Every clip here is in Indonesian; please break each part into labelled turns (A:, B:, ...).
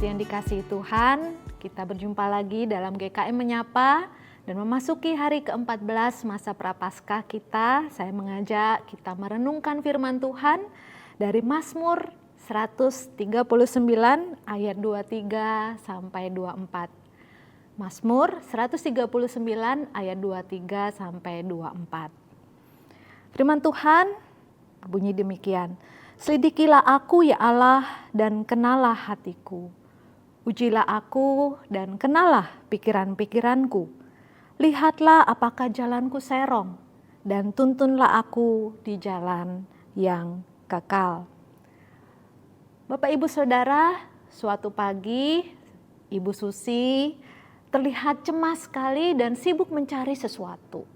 A: Jemaat yang dikasihi Tuhan, kita berjumpa lagi dalam GKM Menyapa dan memasuki hari ke-14 masa Prapaskah kita. Saya mengajak kita merenungkan firman Tuhan dari Mazmur 139 ayat 23 sampai 24. Mazmur 139 ayat 23 sampai 24. Firman Tuhan berbunyi demikian. Selidikilah aku ya Allah dan kenalah hatiku. Ujilah aku dan kenalah pikiran-pikiranku. Lihatlah apakah jalanku serong dan tuntunlah aku di jalan yang kekal. Bapak Ibu Saudara, suatu pagi Ibu Susi terlihat cemas sekali dan sibuk mencari sesuatu.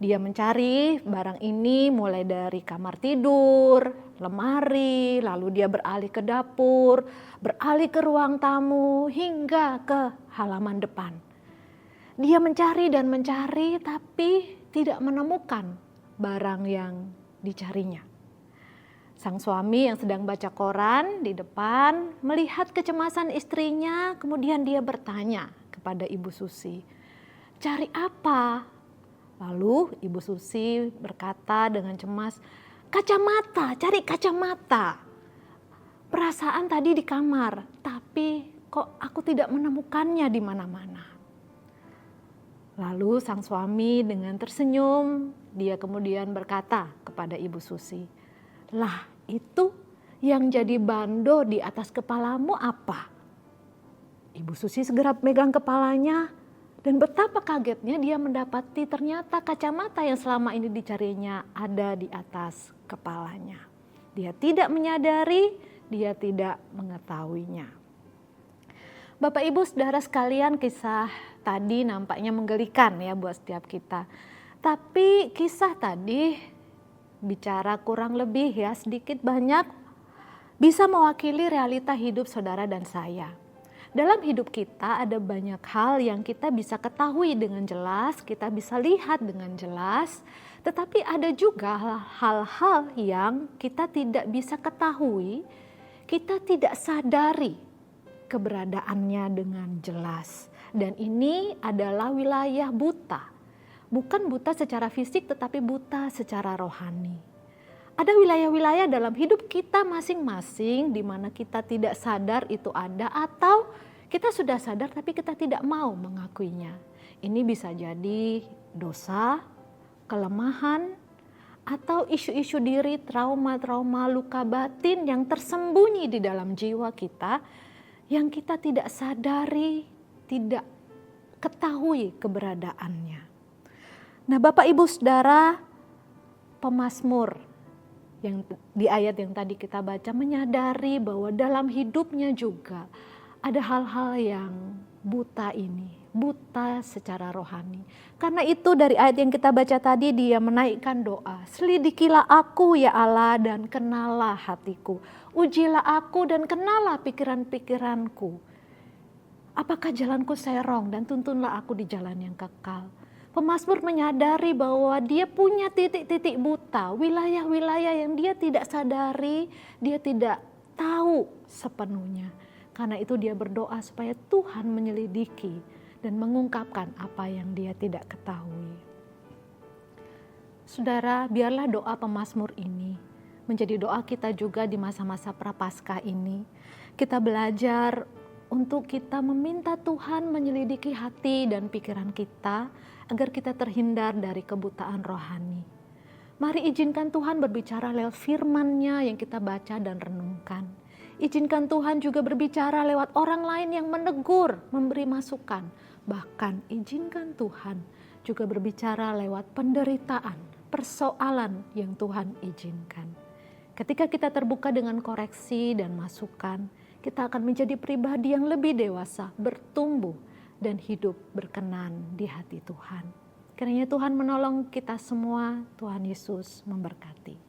A: Dia mencari barang ini mulai dari kamar tidur, lemari, lalu dia beralih ke dapur, beralih ke ruang tamu, hingga ke halaman depan. Dia mencari dan mencari tapi tidak menemukan barang yang dicarinya. Sang suami yang sedang baca koran di depan melihat kecemasan istrinya, kemudian dia bertanya kepada Ibu Susi, "Cari apa?" Lalu Ibu Susi berkata dengan cemas, "Kacamata, cari kacamata. Perasaan tadi di kamar, tapi kok aku tidak menemukannya di mana-mana." Lalu sang suami dengan tersenyum, dia kemudian berkata kepada Ibu Susi, "Lah itu yang jadi bando di atas kepalamu apa?" Ibu Susi segera megang kepalanya. Dan betapa kagetnya dia mendapati ternyata kacamata yang selama ini dicarinya ada di atas kepalanya. Dia tidak menyadari, dia tidak mengetahuinya. Bapak Ibu Saudara sekalian, kisah tadi nampaknya menggelikan ya buat setiap kita. Tapi kisah tadi bicara kurang lebih ya sedikit banyak bisa mewakili realita hidup saudara dan saya. Dalam hidup kita ada banyak hal yang kita bisa ketahui dengan jelas, kita bisa lihat dengan jelas, tetapi ada juga hal-hal yang kita tidak bisa ketahui, kita tidak sadari keberadaannya dengan jelas. Dan ini adalah wilayah buta, bukan buta secara fisik tetapi buta secara rohani. Ada wilayah-wilayah dalam hidup kita masing-masing di mana kita tidak sadar itu ada atau kita sudah sadar tapi kita tidak mau mengakuinya. Ini bisa jadi dosa, kelemahan, atau isu-isu diri, trauma-trauma, luka batin yang tersembunyi di dalam jiwa kita yang kita tidak sadari, tidak ketahui keberadaannya. Nah, Bapak Ibu Saudara, pemazmur yang di ayat yang tadi kita baca menyadari bahwa dalam hidupnya juga ada hal-hal yang buta ini, buta secara rohani. Karena itu dari ayat yang kita baca tadi dia menaikkan doa, "Selidikilah aku ya Allah dan kenalah hatiku. Ujilah aku dan kenalah pikiran-pikiranku. Apakah jalanku serong dan tuntunlah aku di jalan yang kekal." Pemazmur menyadari bahwa dia punya titik-titik buta, wilayah-wilayah yang dia tidak sadari, dia tidak tahu sepenuhnya. Karena itu dia berdoa supaya Tuhan menyelidiki dan mengungkapkan apa yang dia tidak ketahui. Saudara, biarlah doa pemazmur ini menjadi doa kita juga di masa-masa Prapaskah ini. Kita belajar untuk kita meminta Tuhan menyelidiki hati dan pikiran kita agar kita terhindar dari kebutaan rohani. Mari izinkan Tuhan berbicara lewat firman-Nya yang kita baca dan renungkan. Izinkan Tuhan juga berbicara lewat orang lain yang menegur, memberi masukan. Bahkan izinkan Tuhan juga berbicara lewat penderitaan, persoalan yang Tuhan izinkan. Ketika kita terbuka dengan koreksi dan masukan, kita akan menjadi pribadi yang lebih dewasa, bertumbuh, dan hidup berkenan di hati Tuhan. Kiranya Tuhan menolong kita semua, Tuhan Yesus memberkati.